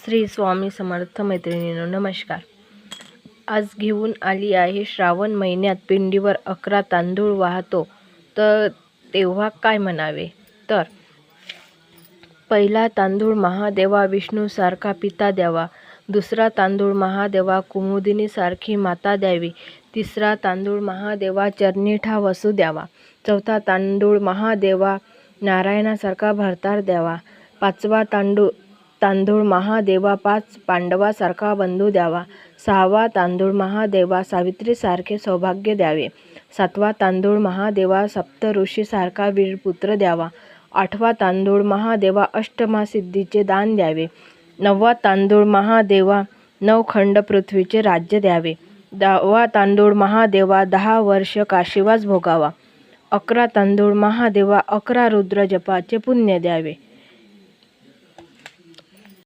श्री स्वामी समर्थ मैत्रिणींनो नमस्कार. आज घेऊन आली आहे श्रावण महिन्यात पिंडीवर 11 तांदूळ वाहतो तर तेव्हा काय म्हणावे. तर पहिला तांदूळ महादेवा विष्णूसारखा पिता द्यावा. दुसरा तांदूळ महादेवा कुमुदिनीसारखी माता द्यावी. तिसरा तांदूळ महादेवा चरणीठा वसू द्यावा. चौथा तांदूळ महादेवा नारायणासारखा भरतार द्यावा. पाचवा तांदूळ महादेवा 5 पांडवासारखा बंधू द्यावा. सहावा तांदूळ महादेवा सावित्रीसारखे सौभाग्य द्यावे. सातवा तांदूळ महादेवा सप्तऋषीसारखा वीरपुत्र द्यावा. आठवा तांदूळ महादेवा अष्टमासिद्धीचे दान द्यावे. नववा तांदूळ महादेवा 9 खंड पृथ्वीचे राज्य द्यावे. 10वा तांदूळ महादेवा 10 वर्ष काशीवास भोगावा. 11 तांदूळ महादेवा 11 रुद्र जपाचे पुण्य द्यावे.